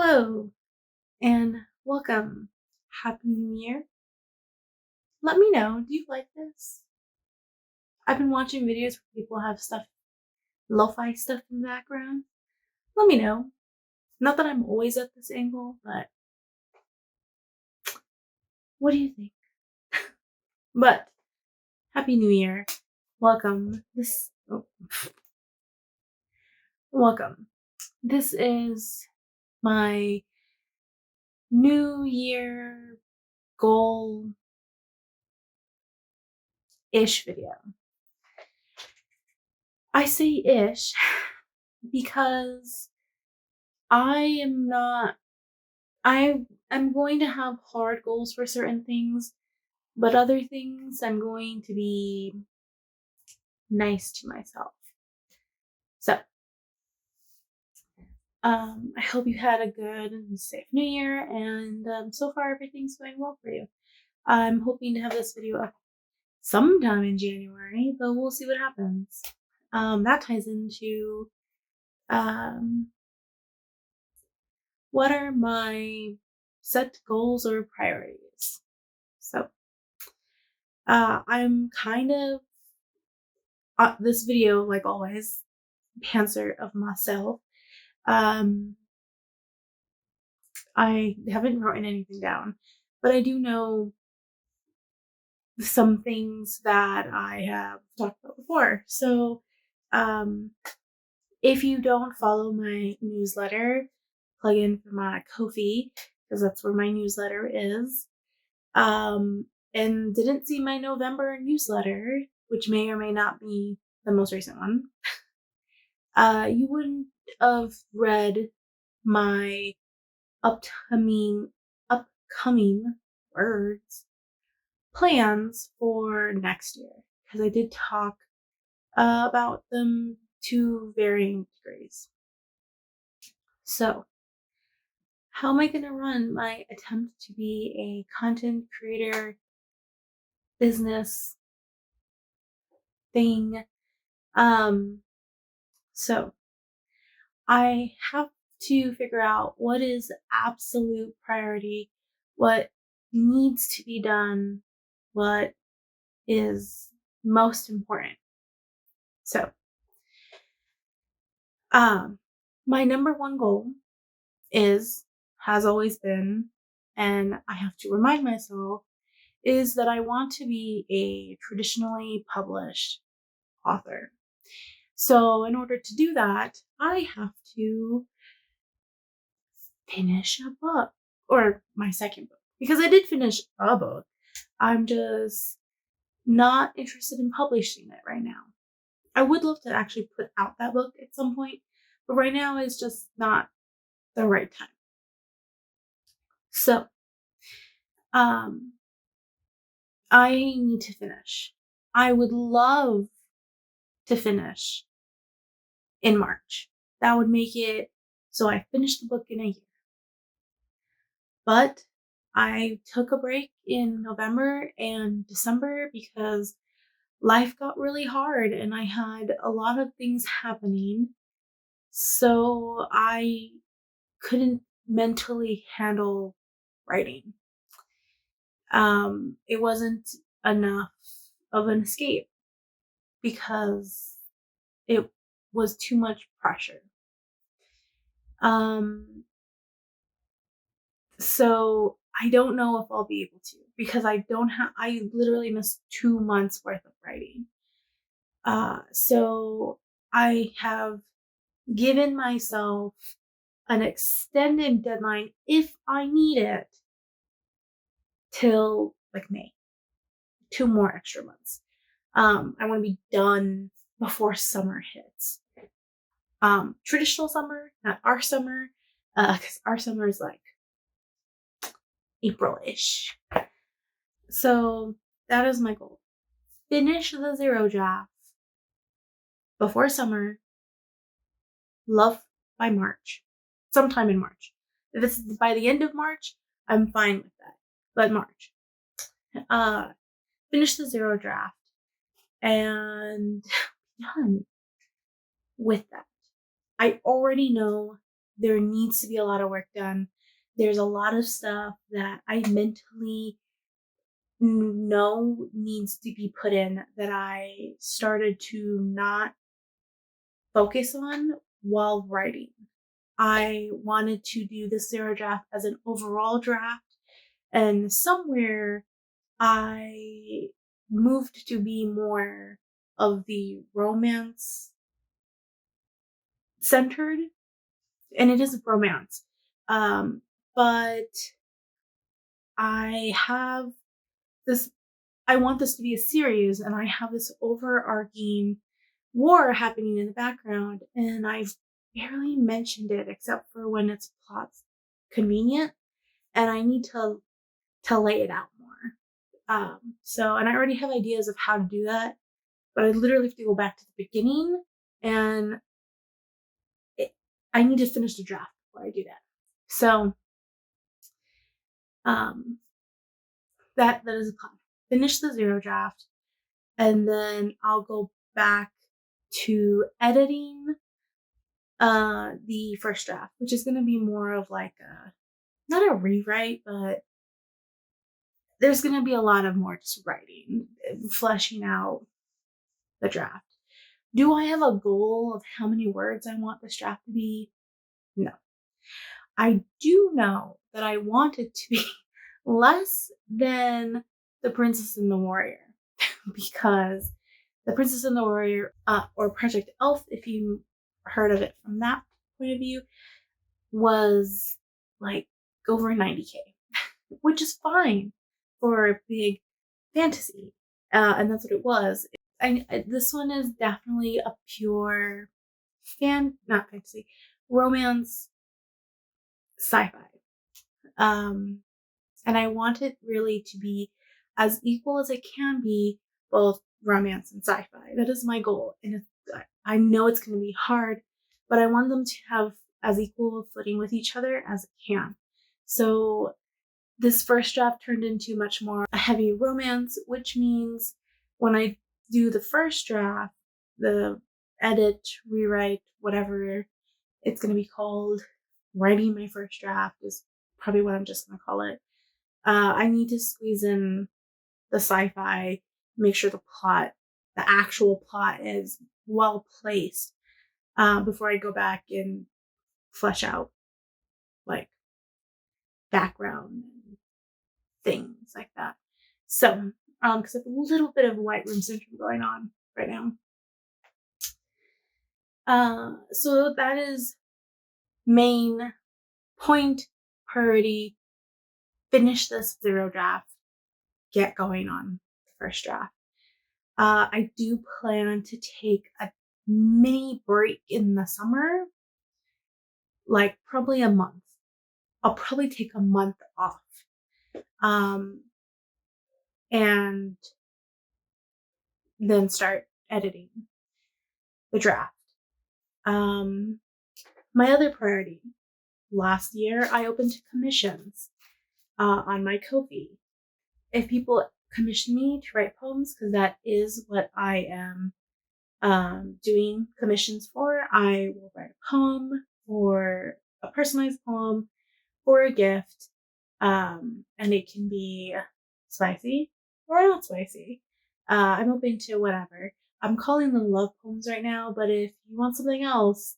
Hello and welcome. Happy New Year. Let me know, do you like this? I've been watching videos where people have lo-fi stuff in the background. Let me know. Not that I'm always at this angle, but what do you think? But Happy New Year. Welcome. Welcome. This is my New Year goal-ish video. I say ish because I'm going to have hard goals for certain things, but other things I'm going to be nice to myself. So, I hope you had a good and safe New Year, and so far everything's going well for you. I'm hoping to have this video up sometime in January, but we'll see what happens. That ties into what are my set goals or priorities. So, I'm kind of this video, like always, pantser of myself. I haven't written anything down, but I do know some things that I have talked about before. So, if you don't follow my newsletter, plug in for my Ko-fi, because that's where my newsletter is. And didn't see my November newsletter, which may or may not be the most recent one, you wouldn't have read my upcoming plans for next year, because I did talk about them to varying degrees. So, how am I going to run my attempt to be a content creator business thing? So I have to figure out what is absolute priority, what needs to be done, what is most important. So, my number one goal has always been, and I have to remind myself, is that I want to be a traditionally published author. So in order to do that, I have to finish a book, or my second book, because I did finish a book. I'm just not interested in publishing it right now. I would love to actually put out that book at some point, but right now is just not the right time. So, I need to finish. I would love to finish in March. That would make it so I finish the book in a year. But I took a break in November and December because life got really hard and I had a lot of things happening. So I couldn't mentally handle writing. It wasn't enough of an escape because it was too much pressure. So I don't know if I'll be able to, because I literally missed 2 months worth of writing. So I have given myself an extended deadline, if I need it, till like May. 2 more extra months. I want to be done before summer hits. Traditional summer, not our summer, because our summer is like April-ish. So that is my goal. Finish the 0 draft before summer. Love by March. Sometime in March. If it's by the end of March, I'm fine with that. But March. Finish the 0 draft and done with that. I already know there needs to be a lot of work done. There's a lot of stuff that I mentally know needs to be put in that I started to not focus on while writing. I wanted to do the zero draft as an overall draft, and somewhere I moved to be more of the romance centered, and it is romance. But I have this, I want this to be a series, and I have this overarching war happening in the background, and I've barely mentioned it except for when it's plot's convenient, and I need to lay it out more. And I already have ideas of how to do that, but I literally have to go back to the beginning, and I need to finish the draft before I do that. So, that is a plan. Finish the zero draft, and then I'll go back to editing the first draft, which is going to be more of like not a rewrite, but there's going to be a lot of more just writing, fleshing out the draft. Do I have a goal of how many words I want this draft to be? No. I do know that I want it to be less than The Princess and the Warrior, because The Princess and the Warrior, or Project Elf, if you heard of it from that point of view, was like over 90K, which is fine for a big fantasy. And that's what it was. This one is definitely a pure not fantasy, romance, sci-fi. And I want it really to be as equal as it can be, both romance and sci-fi. That is my goal. And I know it's going to be hard, but I want them to have as equal a footing with each other as it can. So this first draft turned into much more a heavy romance, which means when I do the first draft, the edit, rewrite, whatever it's going to be called, writing my first draft is probably what I'm just going to call it. I need to squeeze in the sci-fi, make sure the actual plot is well placed, before I go back and flesh out like background and things like that. So, because I have a little bit of white room syndrome going on right now. So that is main point, priority, finish this zero draft, get going on the first draft. I do plan to take a mini break in the summer, like probably a month. I'll probably take a month off. And then start editing the draft. My other priority, last year I opened commissions on my Ko-fi. If people commission me to write poems, because that is what I am doing commissions for, I will write a poem or a personalized poem or a gift, and it can be spicy or not spicy. I'm open to whatever. I'm calling them love poems right now, but if you want something else,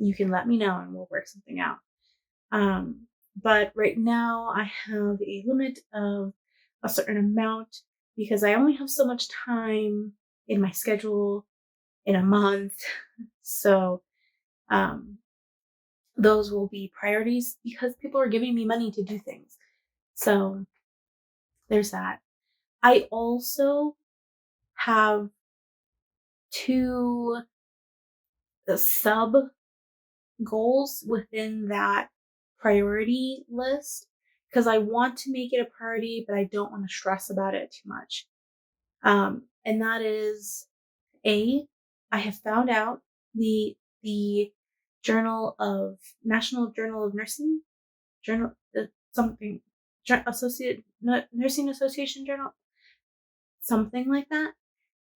you can let me know and we'll work something out. But right now I have a limit of a certain amount because I only have so much time in my schedule in a month. So those will be priorities because people are giving me money to do things. So there's that. I also have 2 sub goals within that priority list because I want to make it a priority, but I don't want to stress about it too much. And that is I have found out the National Journal of Nursing, Nursing Association Journal, something like that,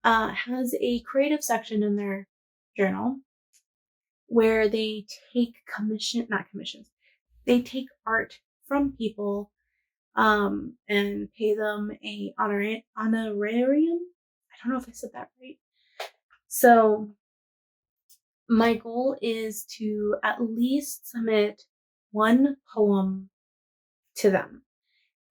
has a creative section in their journal where they take they take art from people and pay them a honorarium. I don't know if I said that right. So my goal is to at least submit one poem to them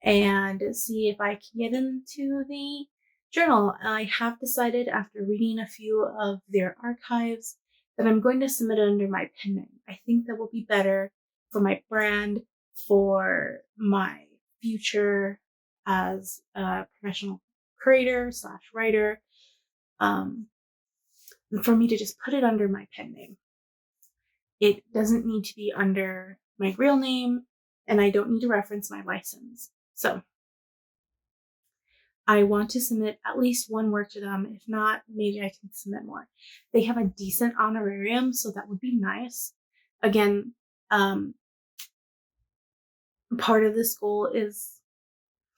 and see if I can get into the journal. I have decided after reading a few of their archives that I'm going to submit it under my pen name. I think that will be better for my brand, for my future as a professional creator / writer, for me to just put it under my pen name. It doesn't need to be under my real name, and I don't need to reference my license. So I want to submit at least one work to them. If not, maybe I can submit more. They have a decent honorarium, so that would be nice. Again, part of this goal is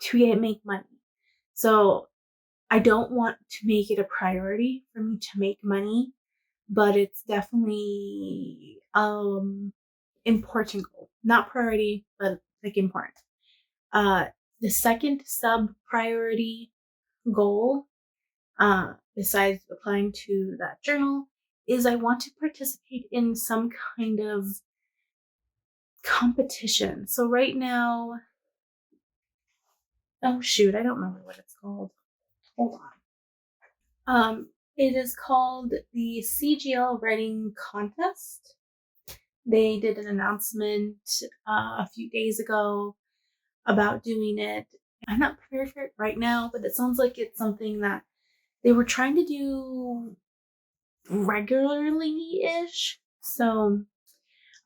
to make money. So I don't want to make it a priority for me to make money, but it's definitely important goal. Not priority, but like important. The second sub priority goal, besides applying to that journal, is I want to participate in some kind of competition. So right now, oh shoot, I don't remember what it's called. Hold on. It is called the CGL Writing Contest. They did an announcement a few days ago about doing it. I'm not prepared for it right now, but it sounds like it's something that they were trying to do regularly-ish. So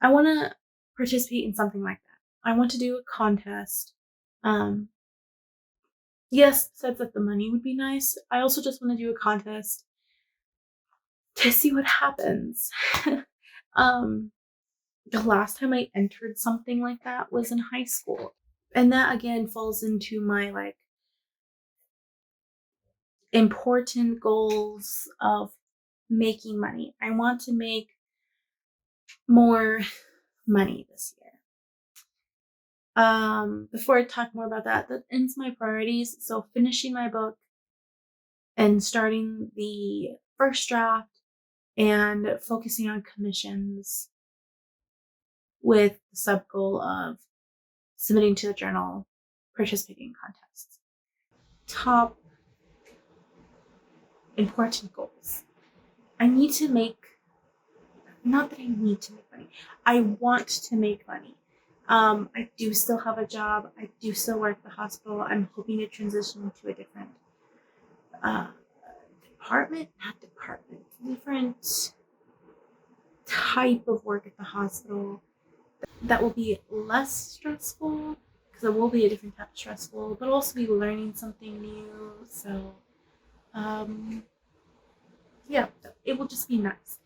I want to participate in something like that. I want to do a contest. Yes, besides that the money would be nice, I also just want to do a contest to see what happens. The last time I entered something like that was in high school. And that again falls into my like important goals of making money. I want to make more money this year. Before I talk more about that ends my priorities. So finishing my book and starting the first draft and focusing on commissions with the sub goal of submitting to the journal, participating in contests. Top important goals. Not that I need to make money. I want to make money. I do still have a job. I do still work at the hospital. I'm hoping to transition to a different different type of work at the hospital that will be less stressful, because it will be a different type of stressful, but also be learning something new. So, yeah, it will just be nice.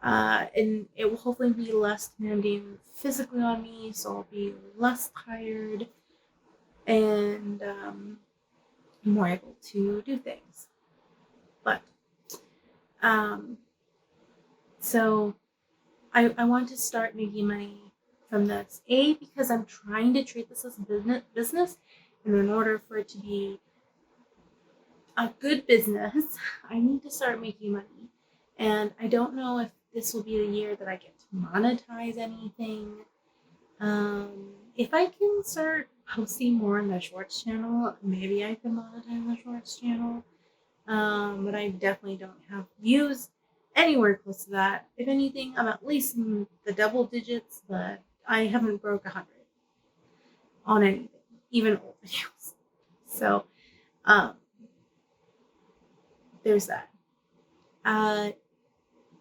And it will hopefully be less demanding physically on me, so I'll be less tired and more able to do things. But so I want to start making money from this. Because I'm trying to treat this as a business, and in order for it to be a good business, I need to start making money. And I don't know if this will be the year that I get to monetize anything. If I can start posting more on the Shorts channel, maybe I can monetize the Shorts channel. But I definitely don't have views anywhere close to that. If anything, I'm at least in the double digits, but I haven't broke 100 on anything, even old videos. So, there's that.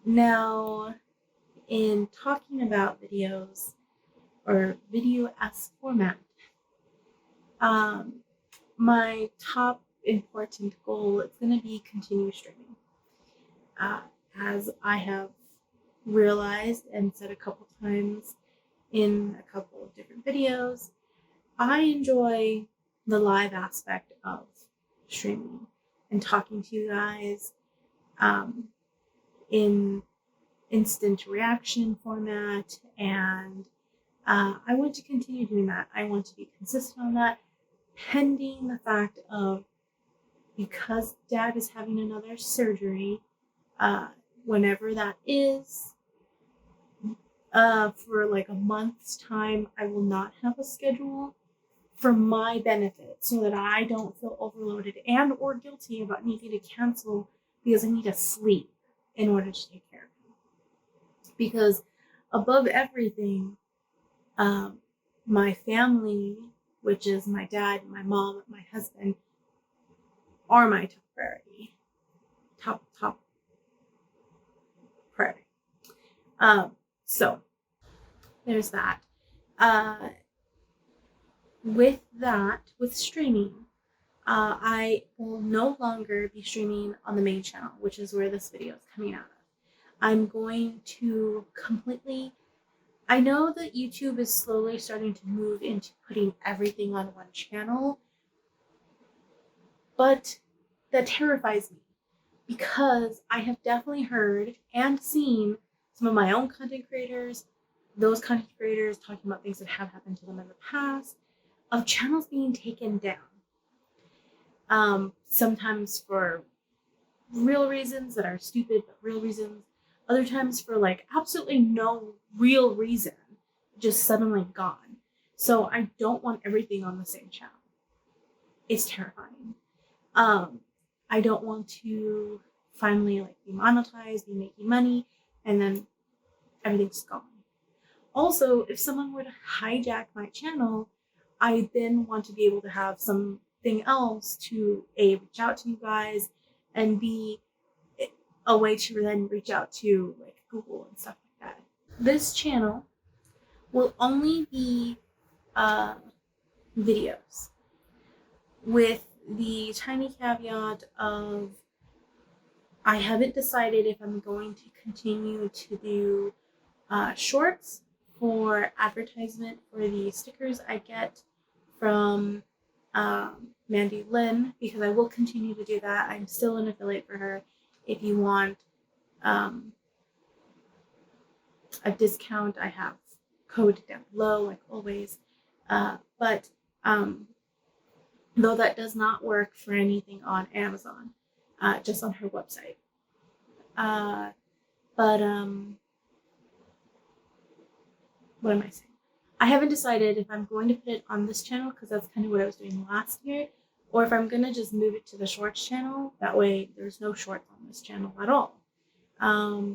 Now, in talking about videos or video-esque format, my top important goal is going to be continue streaming. As I have realized and said a couple times in a couple of different videos, I enjoy the live aspect of streaming and talking to you guys in instant reaction format, and I want to continue doing that. I want to be consistent on that, pending the fact of, because Dad is having another surgery, whenever that is, for like a month's time, I will not have a schedule for my benefit, so that I don't feel overloaded and or guilty about needing to cancel because I need to sleep in order to take care of him. Because above everything, my family, which is my dad, my mom, my husband, are my top priority. Top priority. So there's that. With streaming, I will no longer be streaming on the main channel, which is where this video is coming out of. I'm going to completely, I know that YouTube is slowly starting to move into putting everything on one channel, but that terrifies me, because I have definitely heard and seen some of my own content creators, those content creators talking about things that have happened to them in the past, of channels being taken down. Sometimes for real reasons that are stupid, but real reasons. Other times for like absolutely no real reason, just suddenly gone. So I don't want everything on the same channel. It's terrifying. I don't want to finally like be monetized, be making money, and then everything's gone. Also, if someone were to hijack my channel, I then want to be able to have something else to A, reach out to you guys, and B, a way to then reach out to like Google and stuff like that. This channel will only be videos, with the tiny caveat of, I haven't decided if I'm going to continue to do shorts for advertisement for the stickers I get from Mandy Lynn, because I will continue to do that. I'm still an affiliate for her. If you want a discount, I have code down below, like always. But though that does not work for anything on Amazon, just on her website. What am I saying? I haven't decided if I'm going to put it on this channel, because that's kind of what I was doing last year, or if I'm going to just move it to the shorts channel. That way there's no shorts on this channel at all. That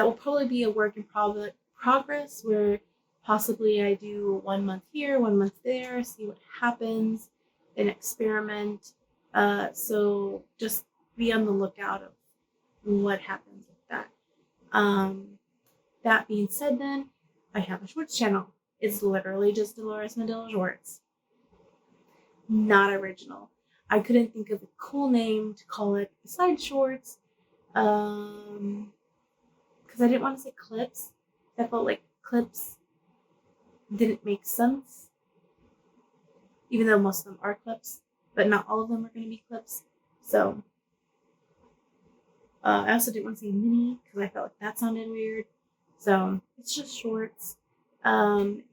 will probably be a work in progress, where possibly I do 1 month here, 1 month there, see what happens, an experiment. So just be on the lookout of what happens with that. That being said, then I have a shorts channel. It's literally just Dolores Mandela Shorts. Not original. I couldn't think of a cool name to call it besides shorts. Because I didn't want to say clips. I felt like clips didn't make sense. Even though most of them are clips, but not all of them are going to be clips. So I also didn't want to say mini, because I felt like that sounded weird. So it's just shorts. And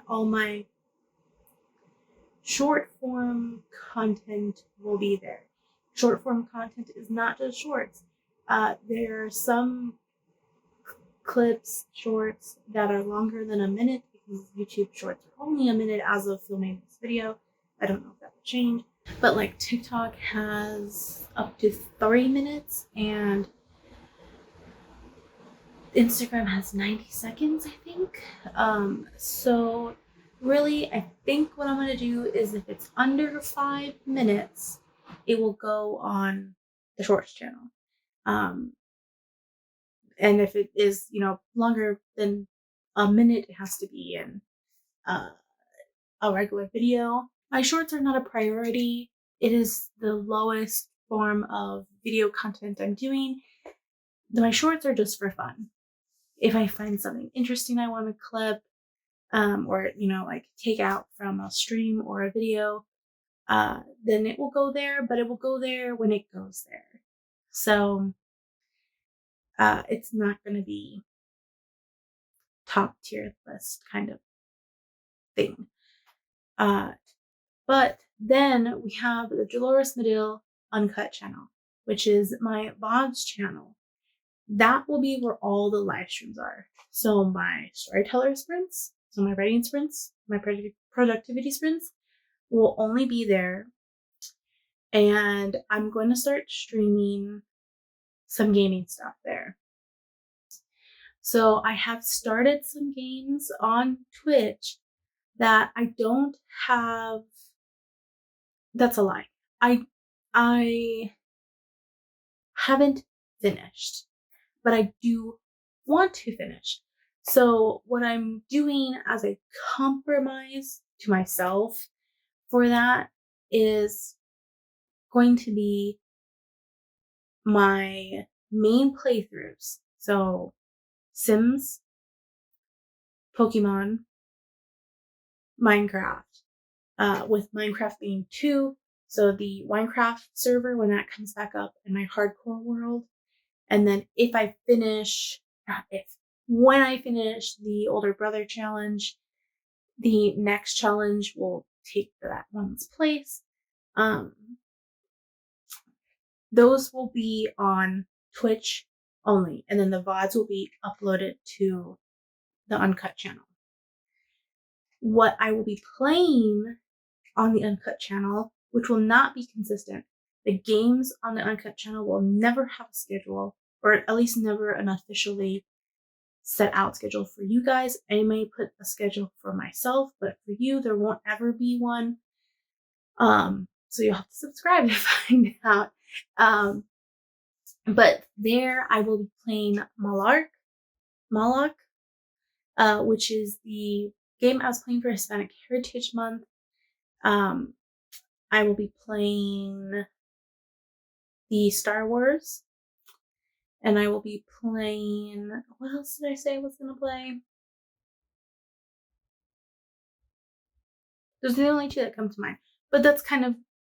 all my short form content will be there. Short form content is not just shorts. There are some clips, shorts that are longer than a minute, because YouTube shorts are only a minute as of filming this video. I don't know if that will change. But like TikTok has up to 3 minutes, and Instagram has 90 seconds, I think. So really, I think what I'm going to do is, if it's under 5 minutes, it will go on the shorts channel. And if it is, longer than a minute, it has to be in a regular video. My shorts are not a priority. It is the lowest form of video content I'm doing. My shorts are just for fun. If I find something interesting I want to clip, or like take out from a stream or a video, then it will go there. But it will go there when it goes there. So it's not going to be top tier list kind of thing. But then we have the Dolores Medill Uncut channel, which is my VODs channel. That will be where all the live streams are. So my storyteller sprints, so my writing sprints, my productivity sprints will only be there. And I'm going to start streaming some gaming stuff there. So I have started some games on Twitch that I don't have. That's a lie. I haven't finished, but I do want to finish. So what I'm doing as a compromise to myself for that is going to be my main playthroughs. So Sims, Pokemon, Minecraft, with Minecraft being 2. So the Minecraft server, when that comes back up in my hardcore world. And then when I finish the older brother challenge, the next challenge will take that one's place. Those will be on Twitch only, and then the VODs will be uploaded to the Uncut channel. What I will be playing on the Uncut channel, which will not be consistent, the games on the Uncut channel will never have a schedule, or at least never an officially set out schedule for you guys. I may put a schedule for myself, but for you, there won't ever be one. So you'll have to subscribe to find out. But there I will be playing Malak, which is the game I was playing for Hispanic Heritage Month. I will be playing the Star Wars, and I will be playing, what else did I say I was going to play? Those are the only 2 that come to mind, but that's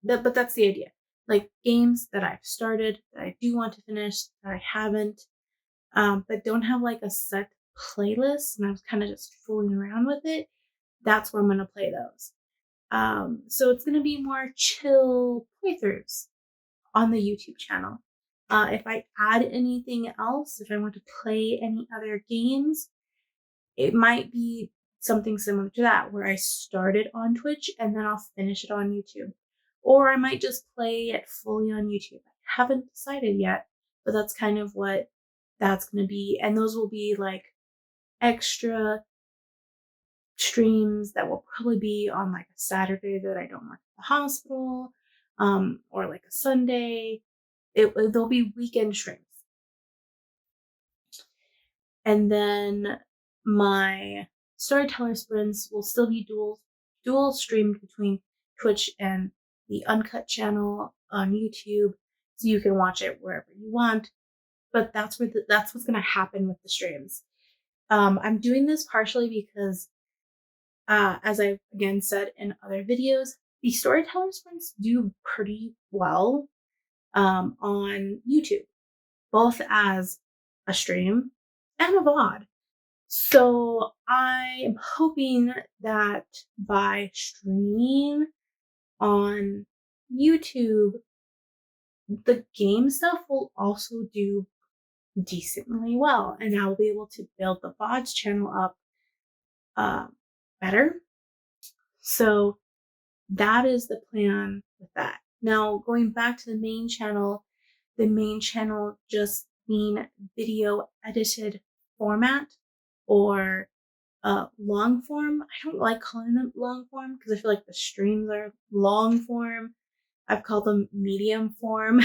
that's the idea. Like games that I've started, that I do want to finish, that I haven't, but don't have like a set playlist, and I was kind of just fooling around with it. That's where I'm going to play those. So it's going to be more chill playthroughs on the YouTube channel. If I add anything else, if I want to play any other games, it might be something similar to that, where I started on Twitch and then I'll finish it on YouTube. Or I might just play it fully on YouTube. I haven't decided yet, but that's kind of what that's going to be. And those will be like extra streams that will probably be on like a Saturday that I don't work at the hospital, or like a Sunday. They'll be weekend streams. And then my storyteller sprints will still be dual streamed between Twitch and the Uncut channel on YouTube, so you can watch it wherever you want. But that's what's going to happen with the streams. I'm doing this partially because, as I've again said in other videos, the storyteller sprints do pretty well on YouTube, both as a stream and a VOD. So I am hoping that by streaming on YouTube, the game stuff will also do decently well, and I will be able to build the VODs channel up better. So that is the plan with that. Now, going back to the main channel just being video edited format, or long form. I don't like calling them long form because I feel like the streams are long form. I've called them medium form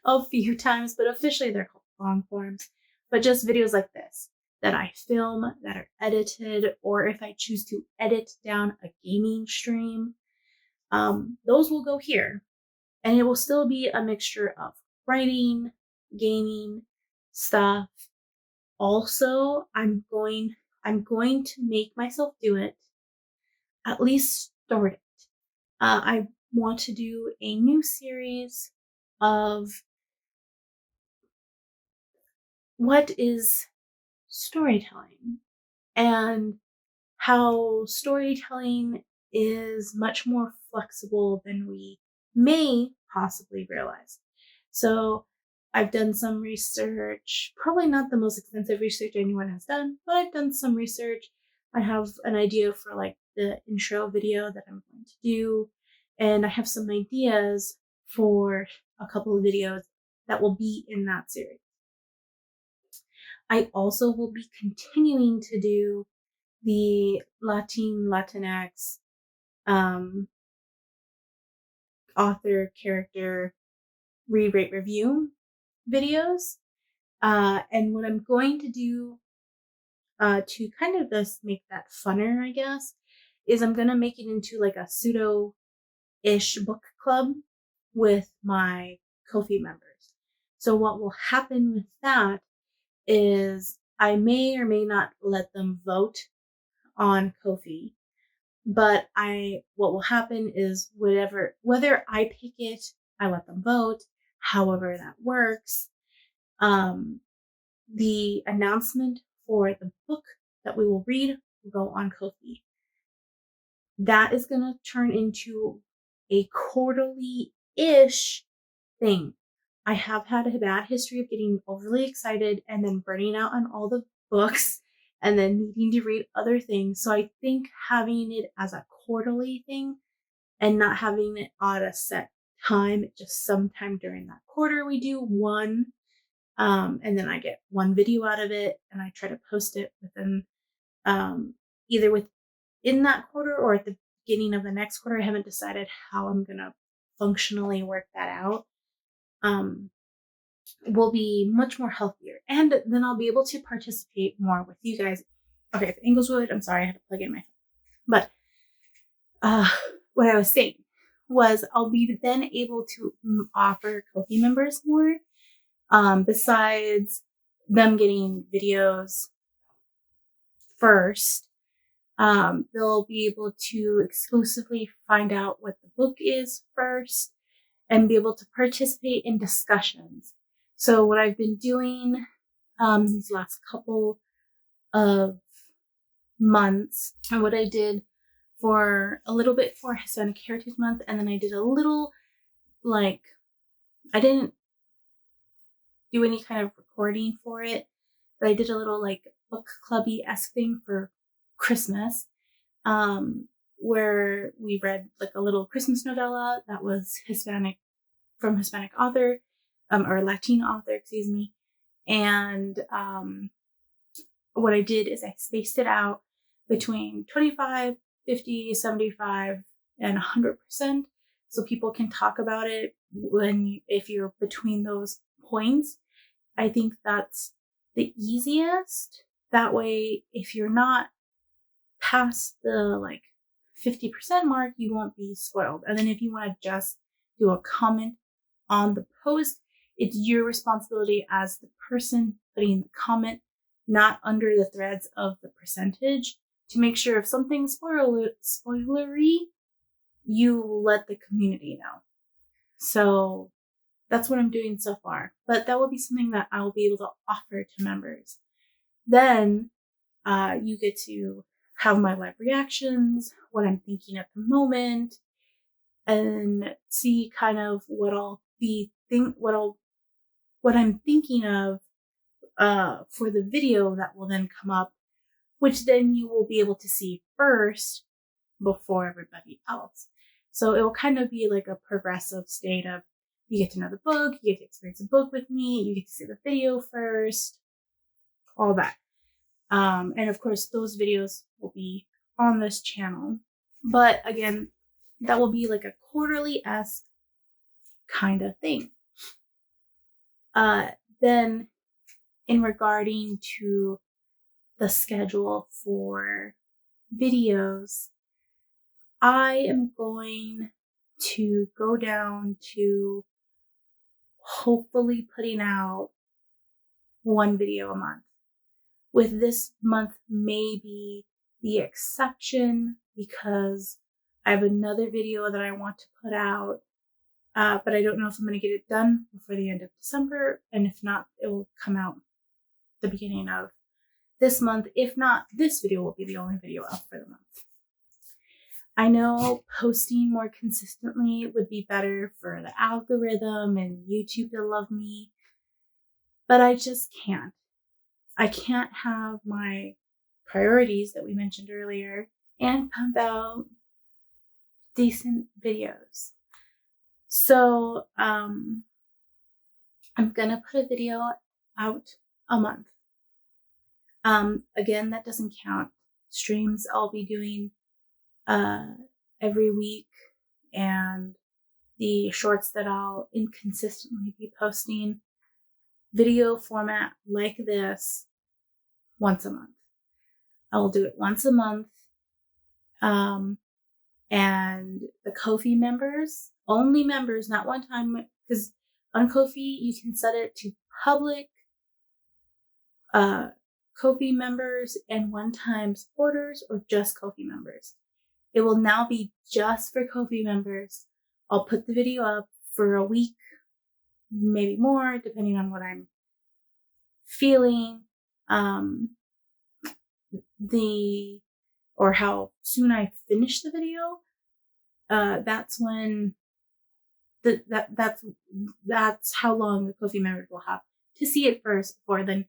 a few times, but officially they're called long forms. But just videos like this that I film, that are edited, or if I choose to edit down a gaming stream, those will go here. And it will still be a mixture of writing, gaming, stuff. Also, I'm going to make myself do it, at least start it. I want to do a new series of what is storytelling and how storytelling is much more flexible than we may possibly realize. So I've done some research, probably not the most extensive research anyone has done, but I've done some research. I have an idea for like the intro video that I'm going to do, and I have some ideas for a couple of videos that will be in that series. I also will be continuing to do the Latinx author character read rate review videos. And what I'm going to do to kind of just make that funner, I guess, is I'm going to make it into like a pseudo-ish book club with my Ko-fi members. So what will happen with that is I may or may not let them vote on Ko-fi, but what will happen is whether I pick it, I let them vote, however that works. The announcement for the book that we will read will go on Ko-fi. That is going to turn into a quarterly-ish thing. I have had a bad history of getting overly excited and then burning out on all the books and then needing to read other things. So I think having it as a quarterly thing and not having it on a set time, just sometime during that quarter we do one, and then I get one video out of it and I try to post it within either within that quarter or at the beginning of the next quarter. I haven't decided how I'm gonna functionally work that out. Will be much more healthier, and then I'll be able to participate more with you guys. Okay, the Inglewood, I'm sorry, I had to plug in my phone. But what I was saying was I'll be then able to offer Ko-fi members more. Besides them getting videos first, they'll be able to exclusively find out what the book is first and be able to participate in discussions. So what I've been doing these last couple of months, and what I did for a little bit for Hispanic Heritage Month, and then I did a little, I didn't do any kind of recording for it, but I did a little book clubby-esque thing for Christmas, where we read a little Christmas novella that was from Hispanic author, or Latino author, excuse me. And what I did is I spaced it out between 25, 50, 75, and 100%, so people can talk about it if you're between those points. I think that's the easiest. That way, if you're not past the 50% mark, you won't be spoiled. And then if you want to just do a comment on the post, it's your responsibility as the person putting the comment, not under the threads of the percentage, to make sure if something's spoilery, you let the community know. So that's what I'm doing so far. But that will be something that I will be able to offer to members. Then you get to have my live reactions, what I'm thinking at the moment, and see kind of what I'm thinking of for the video that will then come up, which then you will be able to see first before everybody else. So it will kind of be like a progressive state of you get to know the book, you get to experience the book with me, you get to see the video first, all that. And of course, those videos will be on this channel. But again, that will be like a quarterly-esque kind of thing. Then in regarding to the schedule for videos, I am going to go down to hopefully putting out one video a month. With this month maybe the exception because I have another video that I want to put out, but I don't know if I'm going to get it done before the end of December, and if not, it will come out the beginning of this month. If not, this video will be the only video up for the month. I know posting more consistently would be better for the algorithm and YouTube to love me, but I just can't. I can't have my priorities that we mentioned earlier and pump out decent videos. So I'm gonna put a video out a month. Again, that doesn't count streams I'll be doing every week, and the shorts that I'll inconsistently be posting. Video format like this once a month. I will do it once a month. And the Ko-fi members, only members, not one time, because on Ko-fi you can set it to public Ko-fi members and one-time supporters, or just Ko-fi members. It will now be just for Ko-fi members. I'll put the video up for a week, maybe more, depending on what I'm feeling, or how soon I finish the video. That's when that's how long the Ko-fi members will have to see it first before then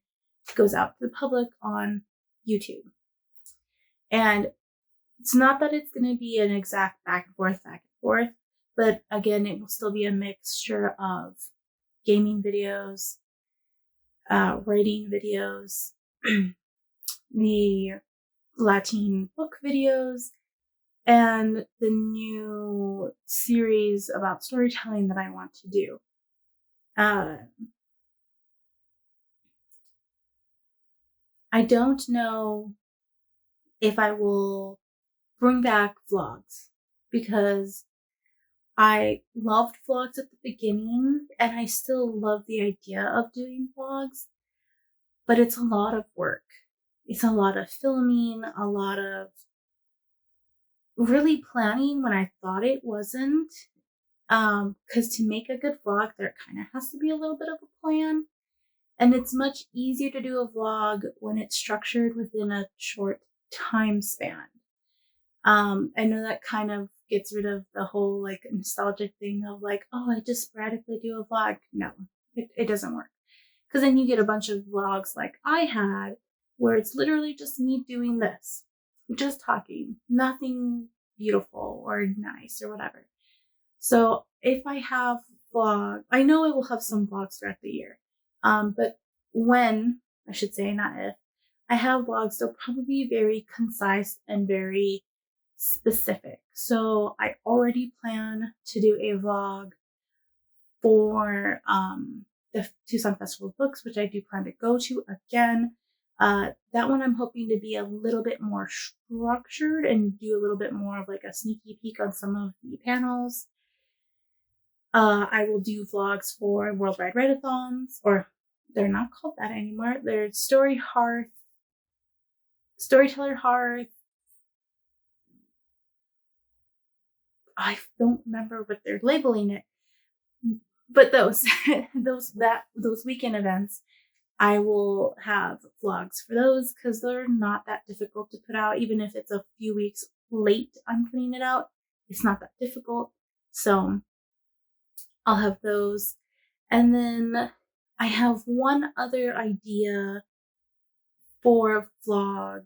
it goes out to the public on YouTube. And it's not that it's going to be an exact back and forth, but again, it will still be a mixture of gaming videos, writing videos, the Latin book videos, and the new series about storytelling that I want to do. I don't know if I will bring back vlogs, because I loved vlogs at the beginning and I still love the idea of doing vlogs, but it's a lot of work. It's a lot of filming, a lot of really planning when I thought it wasn't. Because to make a good vlog, there kind of has to be a little bit of a plan. And it's much easier to do a vlog when it's structured within a short time span. I know that kind of gets rid of the whole like nostalgic thing of like, oh, I just sporadically do a vlog. No, it doesn't work. Because then you get a bunch of vlogs like I had, where it's literally just me doing this, just talking, nothing beautiful or nice or whatever. So if I have vlog, I know I will have some vlogs throughout the year. But when, I should say, not if, I have vlogs, they'll probably be very concise and very specific. So I already plan to do a vlog for the Tucson Festival of Books, which I do plan to go to again. That one I'm hoping to be a little bit more structured and do a little bit more of like a sneaky peek on some of the panels. I will do vlogs for Worldwide Readathons, or they're not called that anymore. They're Storyteller Hearth. I don't remember what they're labeling it, but those weekend events, I will have vlogs for those, because they're not that difficult to put out. Even if it's a few weeks late I'm putting it out, it's not that difficult. So I'll have those. And then I have one other idea for a vlog,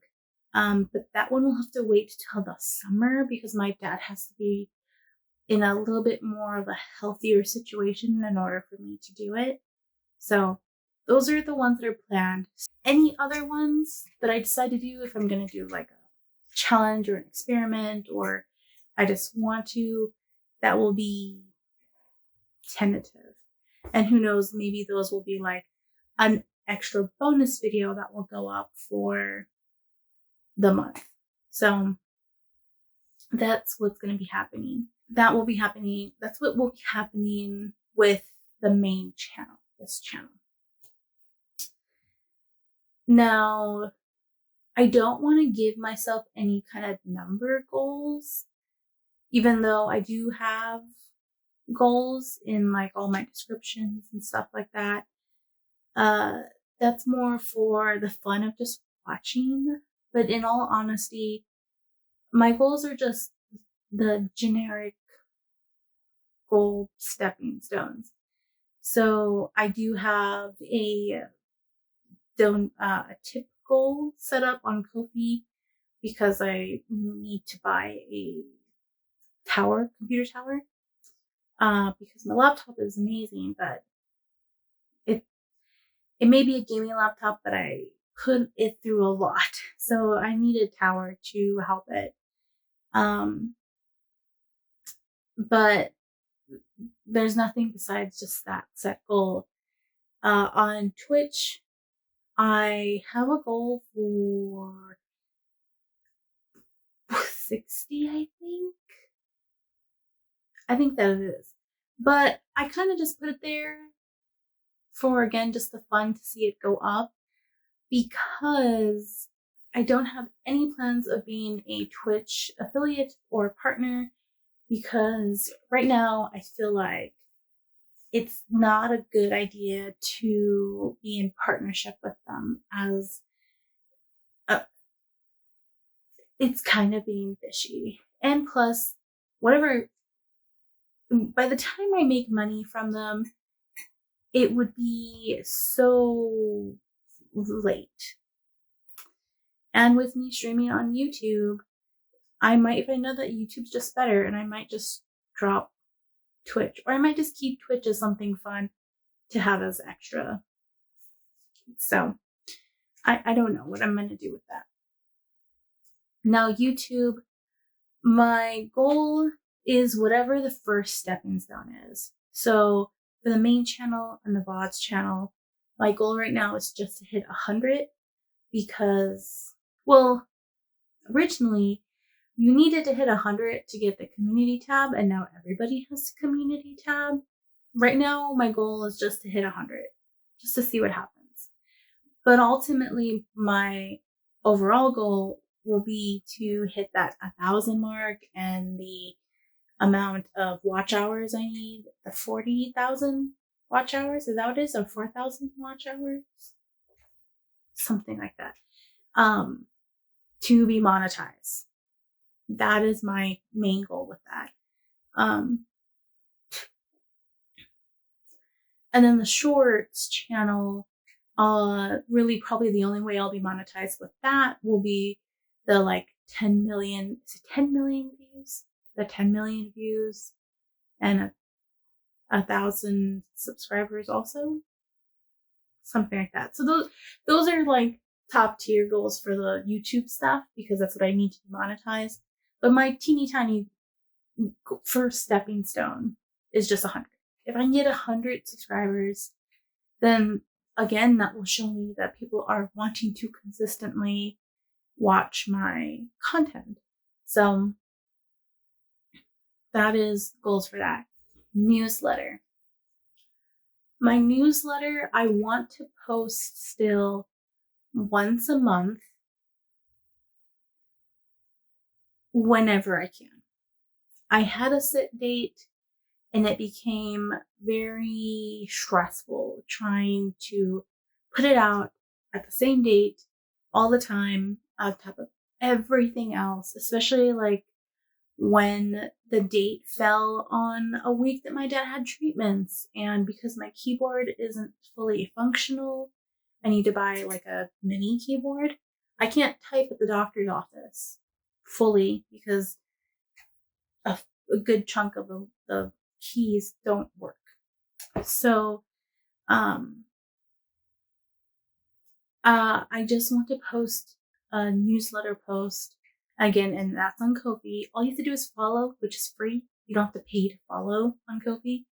but that one will have to wait till the summer, because my dad has to be in a little bit more of a healthier situation in order for me to do it. So those are the ones that are planned. Any other ones that I decide to do, if I'm going to do like a challenge or an experiment, or I just want to, that will be tentative. And who knows, maybe those will be like an extra bonus video that will go up for the month. So that's what's going to be happening. That will be happening. That's what will be happening with the main channel, this channel. Now, I don't want to give myself any kind of number goals, even though I do have goals in like all my descriptions and stuff like that. that's more for the fun of just watching. But in all honesty, my goals are just the generic goal stepping stones. So I do have a tip goal set up on Ko-fi because I need to buy a computer tower, because my laptop is amazing, but it may be a gaming laptop, but I put it through a lot. So I need a tower to help it. But there's nothing besides just that set goal. On Twitch, I have a goal for 60, I think. I think that it is. But I kind of just put it there for, again, just the fun to see it go up, because I don't have any plans of being a Twitch affiliate or partner, because right now I feel like it's not a good idea to be in partnership with them, as it's kind of being fishy. And plus, whatever, by the time I make money from them, it would be so late. And with me streaming on YouTube, I might find out that YouTube's just better, and I might just drop Twitch, or I might just keep Twitch as something fun to have as extra. So I don't know what I'm going to do with that. Now, YouTube, my goal is whatever the first stepping stone is. So for the main channel and the VODs channel, my goal right now is just to hit 100, because, well, originally you needed to hit 100 to get the community tab, and now everybody has the community tab. Right now, my goal is just to hit 100, just to see what happens. But ultimately, my overall goal will be to hit that 1,000 mark, and the amount of watch hours I need, the 40,000 watch hours, is that what it is? Or 4,000 watch hours? Something like that. To be monetized. That is my main goal with that. And then the shorts channel, really probably the only way I'll be monetized with that will be the 10 million, is it 10 million views? The 10 million views and 1,000 subscribers also. Something like that. So those are like top tier goals for the YouTube stuff, because that's what I need to monetize. But my teeny tiny first stepping stone is just 100. If I can get 100 subscribers, then again, that will show me that people are wanting to consistently watch my content. So that is goals for that. Newsletter. My newsletter, I want to post still once a month, whenever I can. I had a set date, and it became very stressful trying to put it out at the same date all the time on top of everything else, especially when the date fell on a week that my dad had treatments, and because my keyboard isn't fully functional, I need to buy a mini keyboard. I can't type at the doctor's office fully because a good chunk of the keys don't work. So I just want to post a newsletter post again, and that's on Ko-fi. All you have to do is follow, which is free. You don't have to pay to follow on Ko-fi. You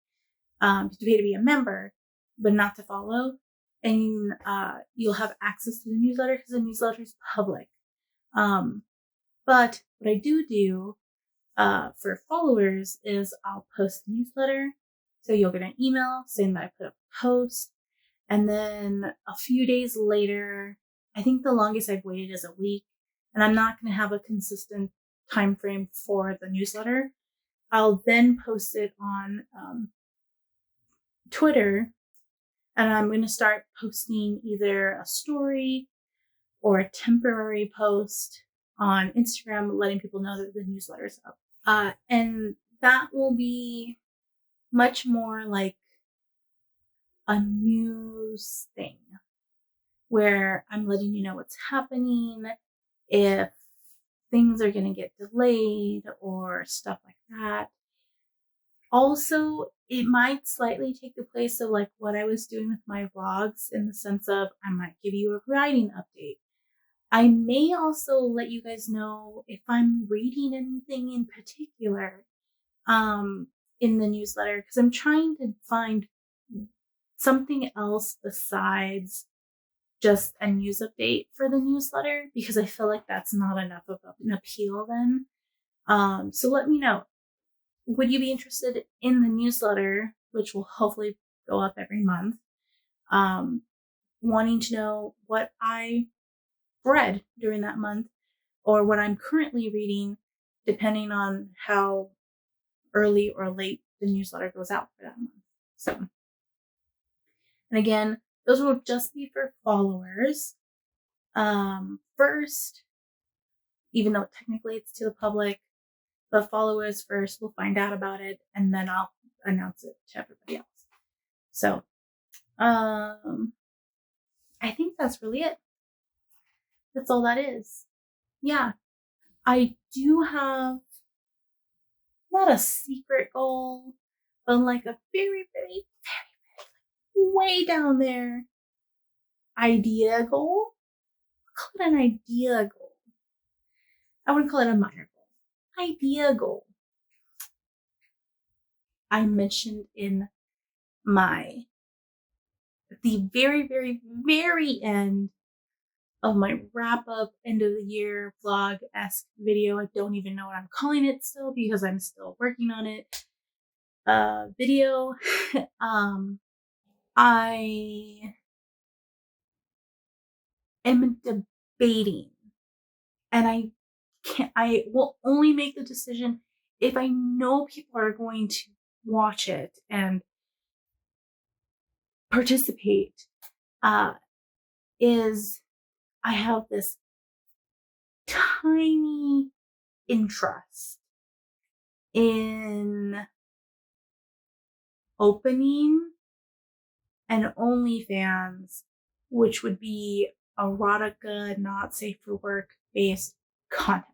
have to pay to be a member, but not to follow. And you'll have access to the newsletter because the newsletter is public. But what I do for followers is I'll post a newsletter. So you'll get an email saying that I put up a post. And then a few days later, I think the longest I've waited is a week, and I'm not going to have a consistent time frame for the newsletter. I'll then post it on Twitter, And I'm going to start posting either a story or a temporary post on Instagram, letting people know that the newsletter's up. And that will be much more like a news thing where I'm letting you know what's happening, if things are going to get delayed or stuff like that. Also, it might slightly take the place of like what I was doing with my vlogs, in the sense of I might give you a writing update. I may also let you guys know if I'm reading anything in particular in the newsletter, because I'm trying to find something else besides just a news update for the newsletter, because I feel like that's not enough of an appeal then. So let me know. Would you be interested in the newsletter, which will hopefully go up every month, wanting to know what I read during that month or what I'm currently reading, depending on how early or late the newsletter goes out for that month. So, and again, those will just be for followers. First, even though technically it's to the public, but followers first will find out about it, and then I'll announce it to everybody else. So, I think that's really it. That's all that is. Yeah, I do have not a secret goal, but like a very, very, very way down there idea goal. I'll call it an idea goal. I wouldn't call it a minor goal. Idea goal. I mentioned in the very, very, very end of my wrap up end of the year vlog-esque video. I don't even know what I'm calling it still because I'm still working on it. Video. I am debating, and I will only make the decision if I know people are going to watch it and participate. Is I have this tiny interest in opening an OnlyFans, which would be erotica, not safe for work based content.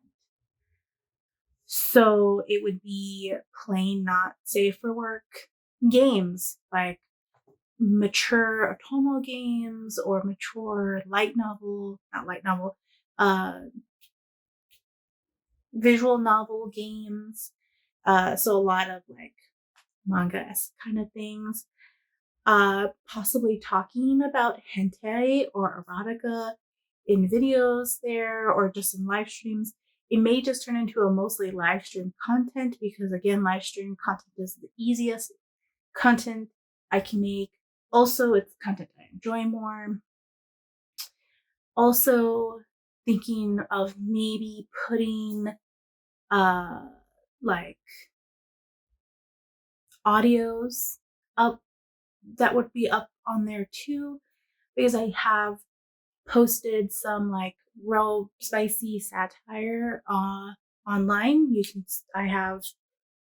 So it would be plain not safe for work games, like mature Otomo games or mature visual novel games. So a lot of like manga-esque kind of things. Possibly talking about hentai or erotica in videos there or just in live streams. It may just turn into a mostly live stream content because, again, live stream content is the easiest content I can make. Also, it's content I enjoy more. Also, thinking of maybe putting like audios up that would be up on there too, because I have posted some like real spicy satire online. I have,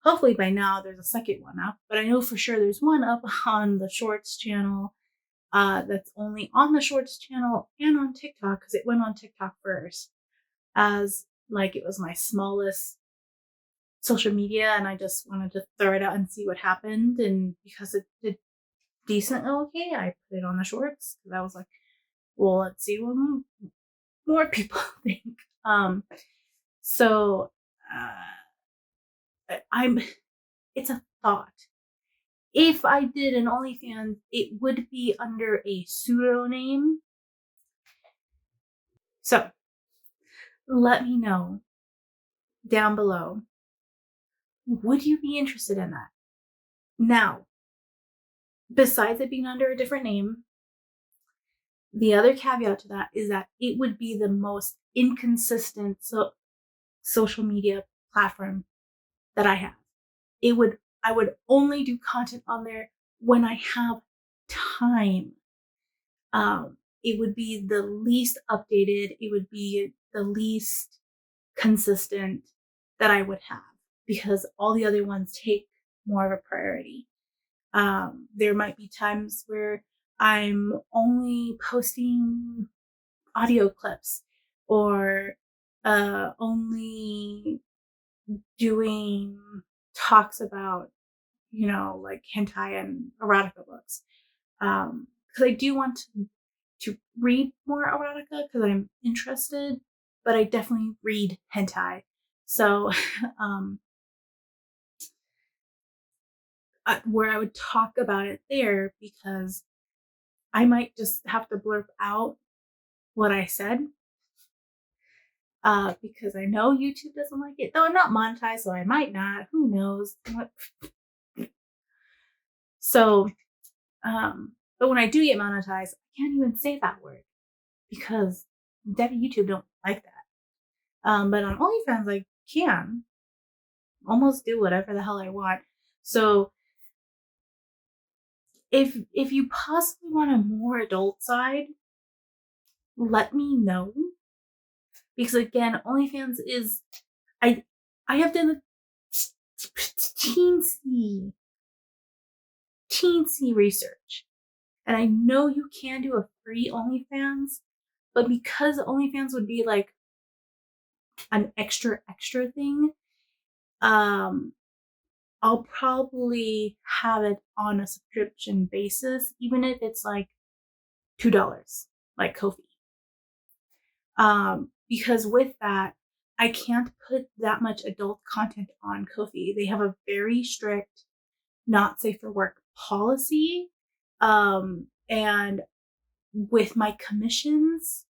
hopefully by now there's a second one up, but I know for sure there's one up on the Shorts channel that's only on the Shorts channel and on TikTok, because it went on TikTok first as like it was my smallest social media, and I just wanted to throw it out and see what happened. And because it did decently okay, I put it on the Shorts because I was like, well, let's see what more people think. So it's a thought. If I did an OnlyFans, it would be under a pseudonym. So let me know down below. Would you be interested in that? Now, besides it being under a different name, the other caveat to that is that it would be the most inconsistent social media platform that I have. I would only do content on there when I have time, it would be the least updated, it would be the least consistent that I would have, because all the other ones take more of a priority. There might be times where I'm only posting audio clips, or only doing talks about, like hentai and erotica books. Because I do want to read more erotica because I'm interested, but I definitely read hentai. So, where I would talk about it there, because I might just have to blurb out what I said, because I know YouTube doesn't like it. Though I'm not monetized, so I might not. Who knows? So, but when I do get monetized, I can't even say that word because YouTube don't like that. But on OnlyFans, I can almost do whatever the hell I want. So, if you possibly want a more adult side, let me know. Because again, OnlyFans is, I have done teensy research, and I know you can do a free OnlyFans, but because OnlyFans would be like an extra thing, I'll probably have it on a subscription basis, even if it's like $2, like Ko-fi. Because with that, I can't put that much adult content on Ko-fi. They have a very strict not safe for work policy. And with my commissions,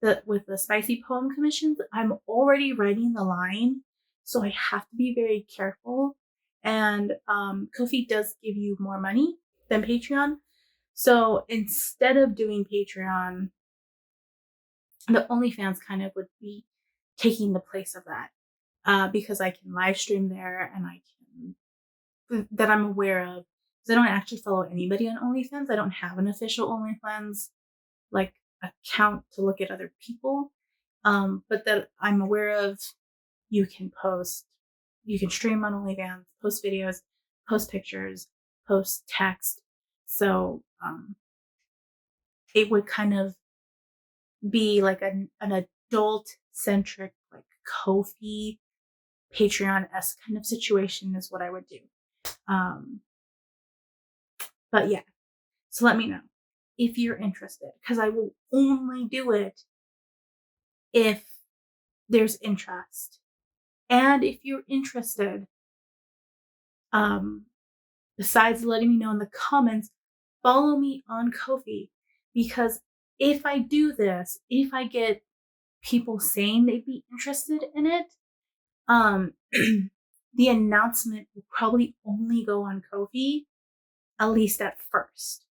with the spicy poem commissions, I'm already writing the line, so I have to be very careful. And Ko-fi does give you more money than Patreon. So instead of doing Patreon, the OnlyFans kind of would be taking the place of that, because I can live stream there, and I can, that I'm aware of, because I don't actually follow anybody on OnlyFans. I don't have an official OnlyFans like account to look at other people, but that I'm aware of. You can stream on OnlyFans, post videos, post pictures, post text. So it would kind of be like an adult centric, like Ko-fi Patreon-esque kind of situation is what I would do. But yeah, so let me know if you're interested, because I will only do it if there's interest. And if you're interested, besides letting me know in the comments, follow me on Ko-fi, because if I do this, if I get people saying they'd be interested in it, the announcement will probably only go on Ko-fi, at least at first.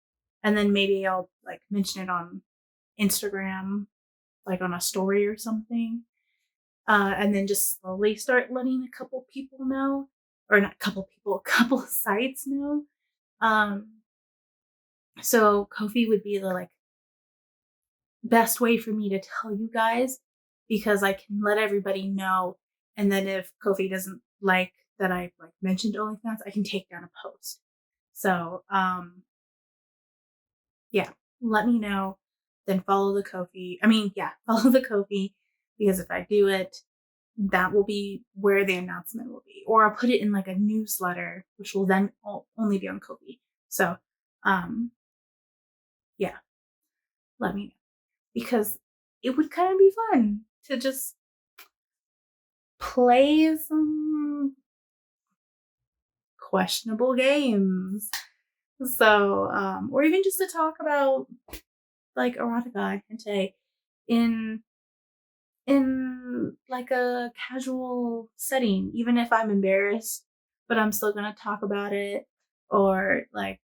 And then maybe I'll like mention it on Instagram, like on a story or something. And then just slowly start letting a couple people know, or not a couple people, a couple of sites know. So Ko-fi would be the like best way for me to tell you guys, because I can let everybody know. And then if Ko-fi doesn't like that I like mentioned OnlyFans, I can take down a post. So yeah, let me know. Then follow the Ko-fi. Follow the Ko-fi, because if I do it, that will be where the announcement will be. Or I'll put it in like a newsletter, which will then only be on Ko-fi. So yeah, let me know, because it would kind of be fun to just play some questionable games. So, or even just to talk about like erotica and hentai in like a casual setting, even if I'm embarrassed, but I'm still gonna talk about it, or like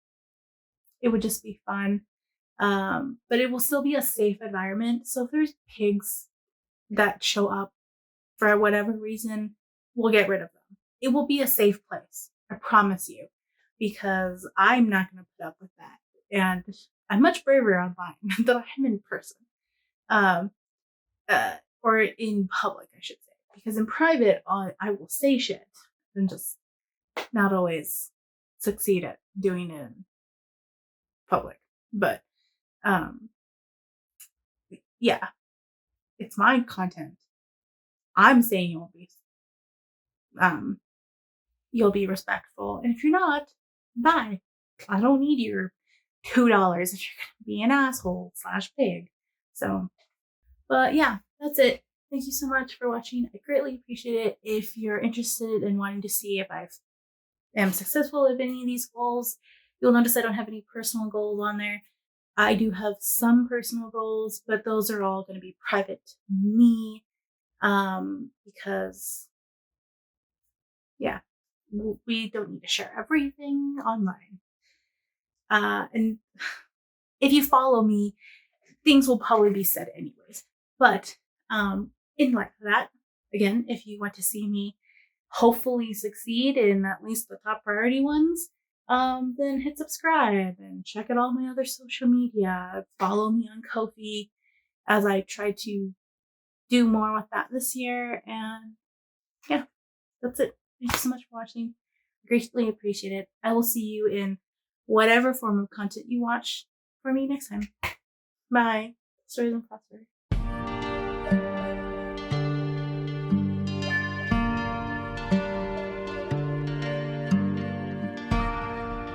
it would just be fun. But it will still be a safe environment. So if there's pigs that show up for whatever reason, we'll get rid of them. It will be a safe place, I promise you. because I'm not going to put up with that. And I'm much braver online than I am in person. Or in public, I should say. Because in private, I will say shit and just not always succeed at doing it in public. But yeah, it's my content. I'm saying you'll be respectful, and if you're not, bye. I don't need your $2 if you're gonna be an asshole / pig. So, but yeah, that's it. Thank you so much for watching. I greatly appreciate it. If you're interested in wanting to see if I am successful at any of these goals, you'll notice I don't have any personal goals on there. I do have some personal goals, but those are all going to be private to me, because yeah, we don't need to share everything online. And if you follow me, things will probably be said anyways. But in light of that, again, if you want to see me hopefully succeed in at least the top priority ones, then hit subscribe and check out all my other social media. Follow me on Ko-fi as I try to do more with that this year. And yeah, that's it. Thank you so much for watching. Greatly appreciate it. I will see you in whatever form of content you watch for me next time. Bye. Stories and prosper.